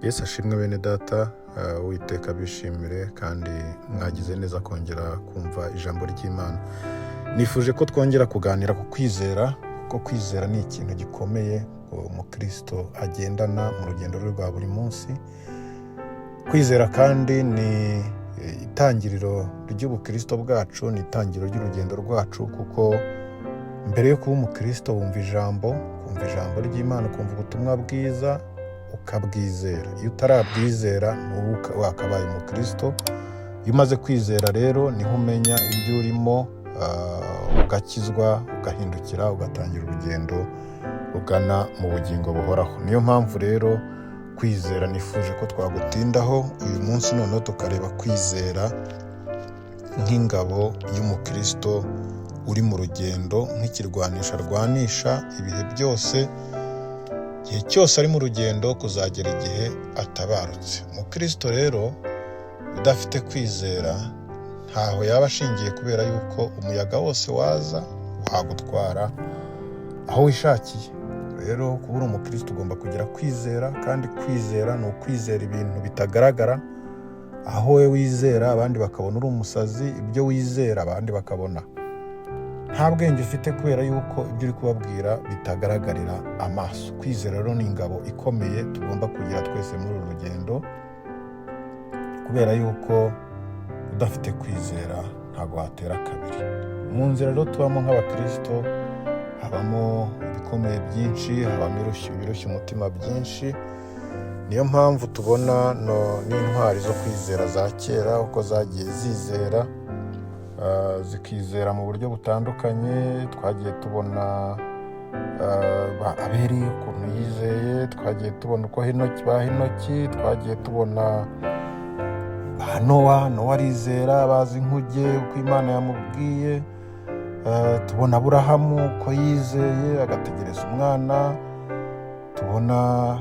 Yesu ashimwe bene data, Uwiteka bishimire kandi mwagize neza kongera kumva ijambo ry'Imana. Nifuje ko twongera kuganira ku kwizera, kuko kwizera ni ikintu gikomeye umukristo agendana mu rugendo rwe rwa buri munsi. Kwizera kandi ni itangiriro ry'ubukristo bwacu, ni itangiriro ry'urugendo rwacu, kuko mbere yo kuba umukristo kumva ijambo ry'Imana, kumva ubutumwa bwiza ukabwizera. Iyo utarabwizera wakabaye umukristo. Iyo umaze kwizera rero niho umenya ibyo urimo, ugakizwa, ugahindukira, ugatangira urugendo ugana mu bugingo buhoraho. Niyo mpamvu rero kwizera nifuje ko twagutindaho uyu munsi, noneho tukareba kwizera nk'ingabo y'umukristo uri mu rugendo, nk'ikirwanisha arwanisha ibihe byose, igihe cyose ari mu rugendo kuzagera igihe atabarutse. Umukristo rero udafite kwizera ntaho yaba ashingiye, kubera yuko umuyaga wose waza wagutwara aho wishakiye. Rero kuba uri umukristo ugomba kugira kwizera, kandi kwizera ni ukwizera ibintu bitagaragara. Aho we wizera abandi bakabona uri umusazi, ibyo wizera abandi bakabona nta bwenge ufite, kubera yuko ibyo uri kubabwira bitagaragarira amaso. Kwizera rero ni ingabo ikomeye tugomba kugira twese muri uru rugendo, kubera yuko udafite kwizera ntabwo watera kabiri. Mu nzira rero tubamo nk'abakristo habamo ibikomeye byinshi, habamo ibirushya umutima byinshi. Niyo mpamvu tubona n'intwari zo kwizera za kera uko zagiye zizera, zikizera mu buryo butandukanye. Twagiye tubona Abeli ukuntu yizeye, twagiye tubona uko Henoki, twagiye tubona Nowa arizera, bazi inkuge uko Imana yamubwiye. Tubona Aburahamu uko yizeye agategereza umwana. Tubona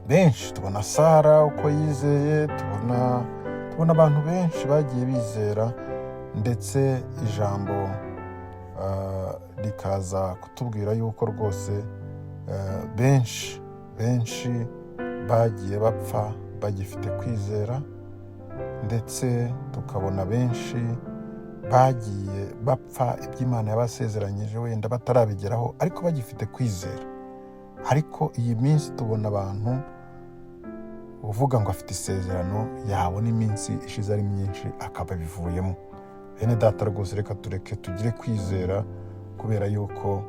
benshi, tubona Sara uko yizeye, tubona abantu benshi bagiye bizera, ndetse ijambo rikaza kutubwira yuko rwose benshi bagiye bapfa bagifite kwizera, ndetse tukabona benshi bagiye bapfa iby'Imana yabasezeranyije wenda batarabigeraho ariko bagifite kwizera. Ariko iyi minsi tubona abantu uvuga ngo afite isezerano, yabona iminsi ishize ari myinshi akaba bivuyemo. Bene data rwose reka tureke tugire kwizera, kubera yuko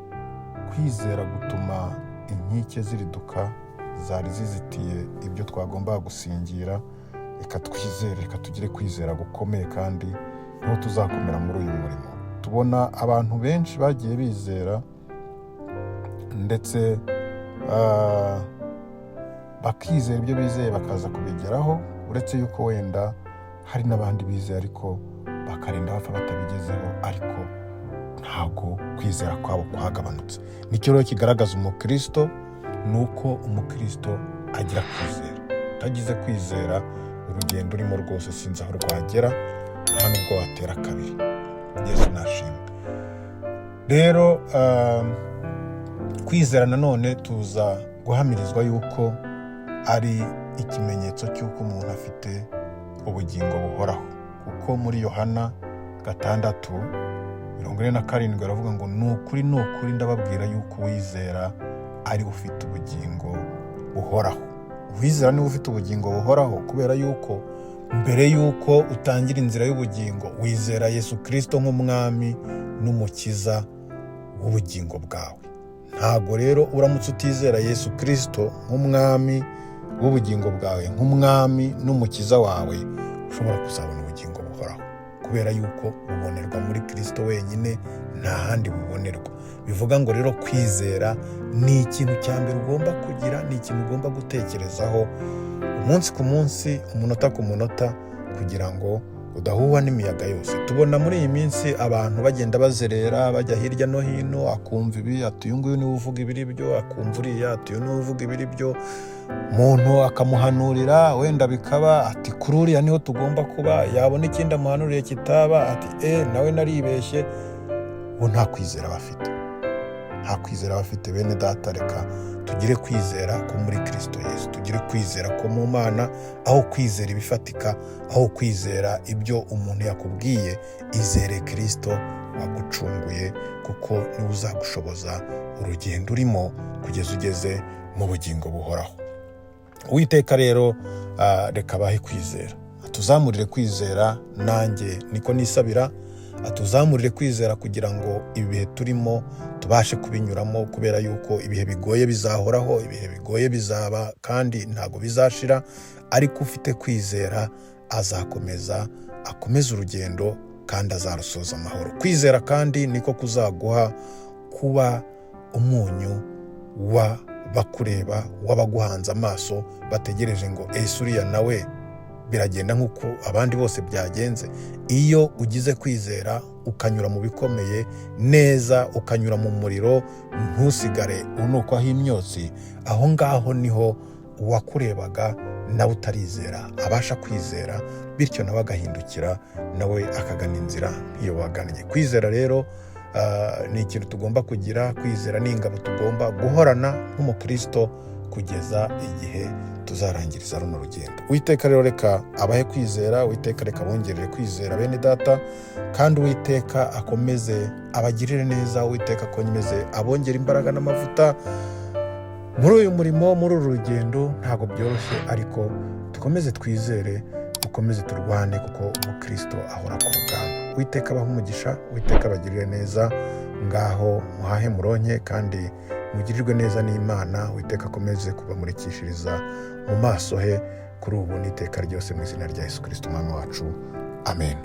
kwizera gutuma inkike ziriduka zari zizitiye ibyo twagombaga gusingira. Reka twizere, reka tugire kwizera gukomeye, kandi niho tuzakomera muri uyu murimo. Tubona abantu benshi bagiye bizera, ndetse bakizera ibyo bizeye bakaza kubigeraho, uretse yuko wenda hari n'abandi bizeye ariko bakarinda bapfa batabigezeho, ariko ntabwo kwizera kwabo kwagabanutse. Nicyo rero kigaragaza umukristo, ni uko umukristo agira kwizera. Utagize kwizera urugendo urimo rwose sinzi aho rwagera, nta nubwo watera kabiri. Yesu nashimwe. Rero kwizera nanone tuza guhamirizwa yuko ari ikimenyetso cy'uko umuntu afite ubugingo buhoraho, kuko muri Yohana 6:47 aravuga ngo ni ukuri ndababwira yuko uwizera ari ufite ubugingo buhoraho. Uwizera niwe ufite ubugingo buhoraho, kubera yuko mbere yuko utangira inzira y'ubugingo wizera Yesu Kristo nk'umwami n'umukiza w'ubugingo bwawe. Ntabwo rero uramutse utizera Yesu Kristo nk'umwami w'ubugingo bwawe, nk'umwami n'umukiza wawe, ushobora kuzabona ubugingo buhoraho, kubera yuko bubonerwa muri Kristo wenyine, nta handi bubonerwa. Bivuga ngo rero kwizera ni ikintu cya mbere ugomba kugira, ni ikintu ugomba gutekerezaho umunsi ku munsi, umunota ku munota, kugira ngo udahuwa n'imiyaga yose. Tubona muri iyi minsi abantu bagenda bazerera, bajya hirya no hino, akumva ibi ati uyu nguyu niwe uvuga ibiri byo, akumva uriya ati uyu niwe uvuga ibiri byo, umuntu akamuhanurira wenda bikaba ati kuri uriya niho tugomba kuba, yabona ikindi amuhanuriye kitaba ati nawe naribeshye. Ubu nta kwizera bafite. Bene data, reka tugire kwizera ko muri Kristo Yesu, tugire kwizera ko mu Mana, aho kwizera ibifatika, aho kwizera ibyo umuntu yakubwiye, izere Kristo wagucunguye, kuko niwe uzagushoboza urugendo urimo kugeza ugeze mu bugingo buhoraho. Uwiteka rero reka abahe kwizera, atuzamurire kwizera, nanjye niko nisabira, atuzamurire kwizera kugira ngo ibihe turimo tubashe kubinyuramo, kubera yuko ibihe bigoye bizahoraho, ibihe bigoye bizaba kandi ntago bizashira, ariko ufite kwizera azakomeza akomeza urugendo kandi azarusoza amahoro. Kwizera kandi niko kuzaguha kuba umunyu w'abakureba, w'abaguhanze amaso bategereje ngo ese uriya nawe biragenda nk'uko abandi bose byagenze. Iyo ugize kwizera ukanyura mu bikomeye neza, ukanyura mu muriro, ntusigare unukwaho imyotsi, aho ngaho niho uwakurebaga nawe utarizera abasha kwizera, bityo nawe agahindukira, nawe akagana inzira nk'iyo wagannye. Kwizera rero ni ikintu tugomba kugira. Kwizera ni ingabo tugomba guhorana nk'umukristo kugeza igihe tuzarangiriza runo rugendo. Uwiteka rero reka abahe kwizera, Uwiteka reka bongerere kwizera bene data, kandi Uwiteka akomeze abagirire neza, Uwiteka akomeze abongera imbaraga n'amavuta muri uyu murimo, muri uru rugendo. Ntabwo byoroshye, ariko dukomeze twizere, dukomeze turwane, kuko umukristo ahora ku rugamba. Uwiteka abahe umugisha, Uwiteka abagirire neza, ngaho muhahe muronke kandi mugirirwe neza n'Imana. Uwiteka akomeze kubamurikishiriza mu maso he kuri ubu n'iteka ryose, mu izina rya Yesu Kristo umwami wacu, amen.